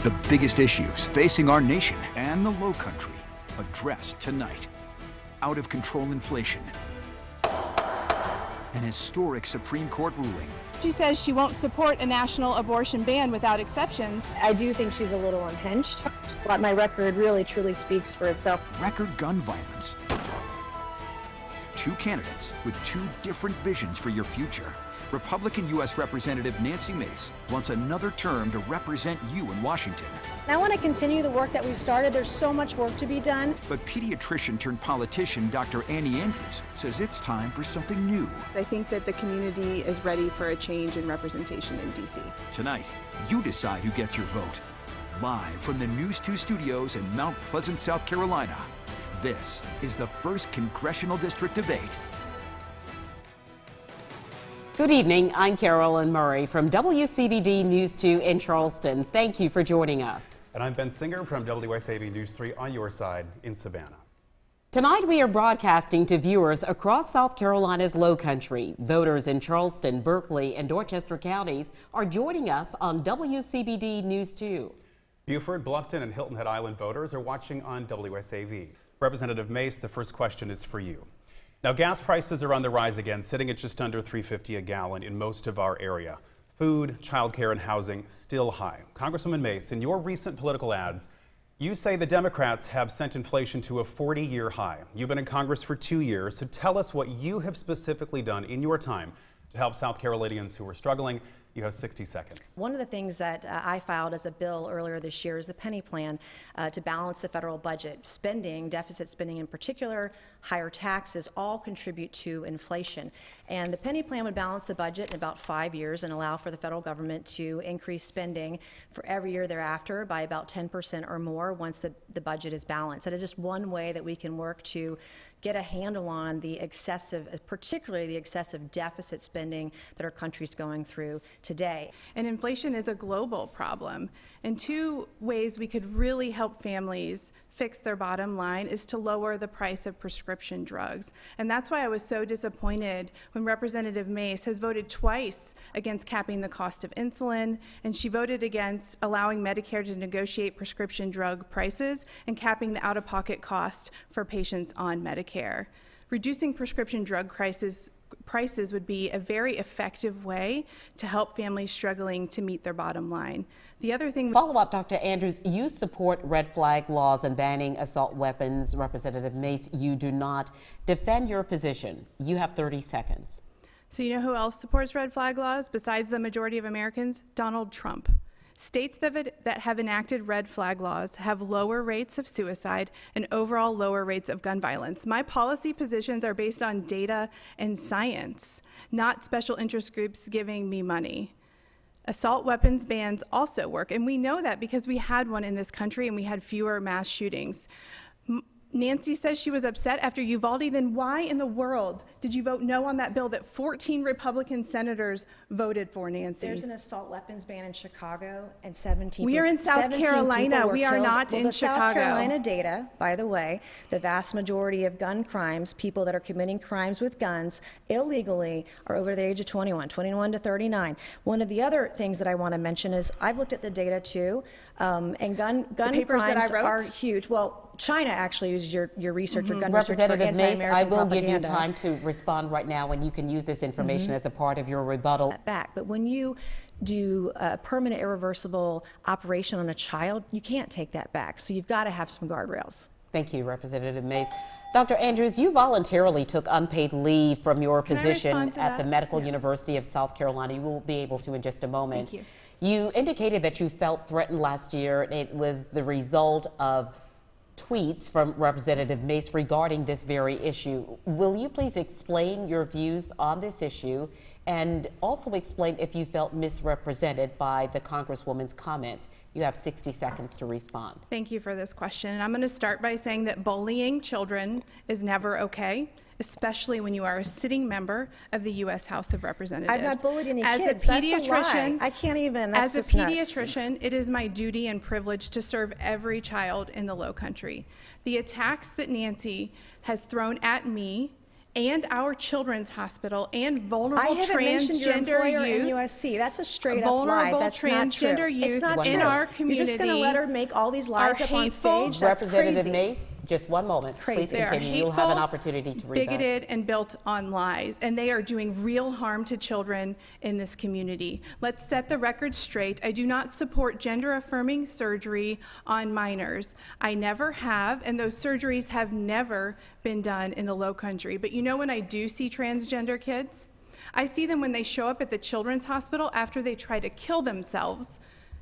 The biggest issues facing our nation and the Low Country addressed tonight. Out of control inflation. An historic Supreme Court ruling. She says she won't support a national abortion ban without exceptions. I do think she's a little unhinged, but my record really truly speaks for itself. Record gun violence. Two candidates with two different visions for your future. Republican U.S. Representative Nancy Mace wants another term to represent you in Washington. I want to continue the work that we've started. There's so much work to be done. But pediatrician turned politician Dr. Annie Andrews says it's time for something new. I think that the community is ready for a change in representation in D.C. Tonight, you decide who gets your vote. Live from the News 2 studios in Mount Pleasant, South Carolina, this is the first Congressional District debate. Good evening. I'm Carolyn Murray from WCBD News 2 in Charleston. Thank you for joining us. And I'm Ben Singer from WSAB News 3 on your side in Savannah. Tonight we are broadcasting to viewers across South Carolina's Low Country. Voters in Charleston, Berkeley, and Dorchester counties are joining us on WCBD News 2. Beaufort, Bluffton, and Hilton Head Island voters are watching on WSAV. Representative Mace, the first question is for you. Now, gas prices are on the rise again, sitting at just under $3.50 a gallon in most of our area. Food, childcare, and housing still high. Congresswoman Mace, in your recent political ads, you say the Democrats have sent inflation to a 40-year high. You've been in Congress for 2 years, so tell us what you have specifically done in your time to help South Carolinians who are struggling. You have 60 seconds. One of the things that I filed as a bill earlier this year is the penny plan to balance the federal budget. Spending, deficit spending in particular, higher taxes all contribute to inflation. And the penny plan would balance the budget in about 5 years and allow for the federal government to increase spending for every year thereafter by about 10% or more once the budget is balanced. That is just one way that we can work to get a handle on the excessive, particularly the excessive deficit spending that our country's going through today. And inflation is a global problem. And two ways we could really help families fix their bottom line is to lower the price of prescription drugs. And that's why I was so disappointed when Representative Mace has voted twice against capping the cost of insulin, and she voted against allowing Medicare to negotiate prescription drug prices and capping the out-of-pocket cost for patients on Medicare. Reducing prescription drug prices would be a very effective way to help families struggling to meet their bottom line. The other thing— Follow up, Dr. Andrews, you support red flag laws and banning assault weapons. Representative Mace, you do not. Defend your position. You have 30 seconds. So you know who else supports red flag laws besides the majority of Americans? Donald Trump. States that have enacted red flag laws have lower rates of suicide and overall lower rates of gun violence. My policy positions are based on data and science, not special interest groups giving me money. Assault weapons bans also work, and we know that because we had one in this country and we had fewer mass shootings. Nancy says she was upset after Uvalde. Then why in the world did you vote no on that bill that 14 Republican senators voted for, Nancy? There's an assault weapons ban in Chicago, and 17 We are in South Carolina. We are not in Chicago. South Carolina data, by the way, the vast majority of gun crimes, people that are committing crimes with guns illegally, are over the age of 21 to 39. One of the other things that I want to mention is I've looked at the data too, and gun crimes are huge. Well, China actually uses your research, your gun research for anti-American propaganda. I will give you time to respond right now, and you can use this information as a part of your rebuttal. But when you do a permanent irreversible operation on a child, you can't take that back. So you've got to have some guardrails. Thank you, Representative Mace. Dr. Andrews, you voluntarily took unpaid leave from your position at the Medical University of South Carolina. You will be able to in just a moment. Thank you. You indicated that you felt threatened last year. It was the result of tweets from Representative Mace regarding this very issue. Will you please explain your views on this issue and also explain if you felt misrepresented by the Congresswoman's comments? You have 60 seconds to respond. Thank you for this question. And I'm going to start by saying that bullying children is never okay, especially when you are a sitting member of the U.S. House of Representatives. I've not bullied any kids. As a pediatrician, I can't even. That's as a pediatrician, it is my duty and privilege to serve every child in the Low Country. The attacks that Nancy has thrown at me and our children's hospital and vulnerable I haven't mentioned your transgender employer in youth. USC. That's a straight up lie. Vulnerable That's not true. transgender youth It's not in true. our community. You're just going to let her make all these lies are up on hateful. stage? That's Representative crazy. Mace, just one moment. Crazy. Please They are continue. You'll have an hateful, opportunity to rebut. bigoted, and built on lies, and they are doing real harm to children in this community. Let's set the record straight. I do not support gender-affirming surgery on minors. I never have, and those surgeries have never been done in the Low Country. But you know when I do see transgender kids? I see them when they show up at the children's hospital after they try to kill themselves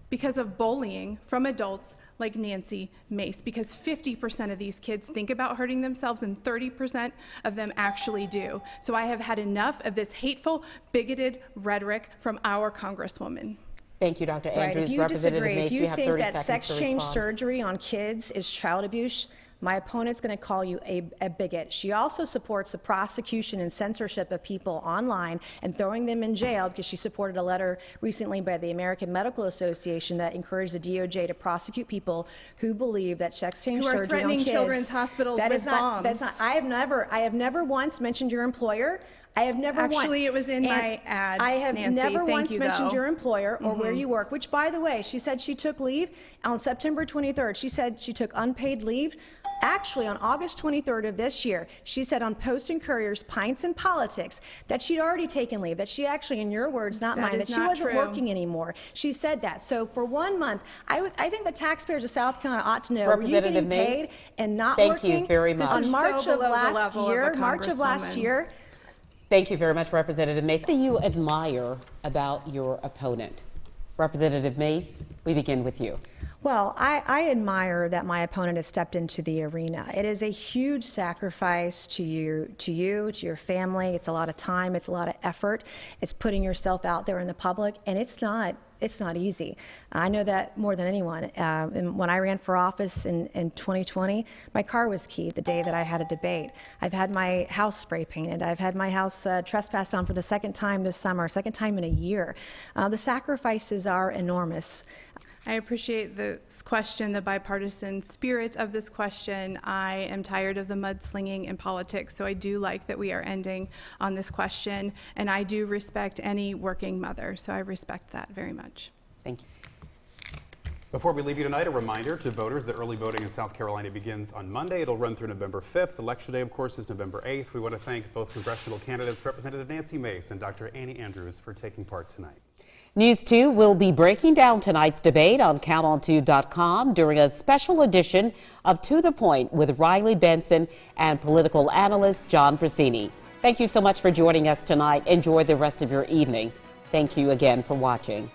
because of bullying from adults like Nancy Mace, because 50% of these kids think about hurting themselves and 30% of them actually do. So I have had enough of this hateful, bigoted rhetoric from our Congresswoman. Thank you, Dr. Right. Andrews. If you Representative disagree, Mace, if you have think 30 that seconds sex to change respond. surgery on kids is child abuse, my opponent's going to call you a bigot. She also supports the prosecution and censorship of people online and throwing them in jail because she supported a letter recently by the American Medical Association that encouraged the DOJ to prosecute people who believe that sex change Who are surgery on threatening kids. children's hospitals that with is not, bombs. That's not. I have never once mentioned your employer. I have never Actually, once. it was in And my ad, I have Nancy. never Thank once you, mentioned though. your employer or where you work, which, by the way, she said she took leave on September 23rd. She said she took unpaid leave. Actually, on August 23rd of this year, she said on Post and Courier's Pints and Politics that she'd already taken leave, that she actually, in your words, not That mine, is that she not wasn't true. working anymore. She said that. So for 1 month, I think the taxpayers of South Carolina ought to know, were you Representative getting Mace, paid and not thank you working? very much. This On is March so of below the last level of a year, March of last congresswoman. year, Thank you very much, Representative Mace. What do you admire about your opponent? Representative Mace, we begin with you. well, I admire that my opponent has stepped into the arena. It is a huge sacrifice to you, to your family. It's a lot of time. It's a lot of effort. It's putting yourself out there in the public, and it's not easy. I know that more than anyone. And when I ran for office in 2020, my car was keyed the day that I had a debate. I've had my house spray painted. I've had my house trespassed on for the second time this summer, second time in a year. The sacrifices are enormous. I appreciate this question, the bipartisan spirit of this question. I am tired of the mudslinging in politics, so I do like that we are ending on this question, and I do respect any working mother, so I respect that very much. Thank you. Before we leave you tonight, a reminder to voters that early voting in South Carolina begins on Monday. It'll run through November 5th. Election Day, of course, is November 8th. We want to thank both congressional candidates, Representative Nancy Mace and Dr. Annie Andrews, for taking part tonight. News 2 will be breaking down tonight's debate on CountOn2.com during a special edition of To The Point with Riley Benson and political analyst John Prasini. Thank you so much for joining us tonight. Enjoy the rest of your evening. Thank you again for watching.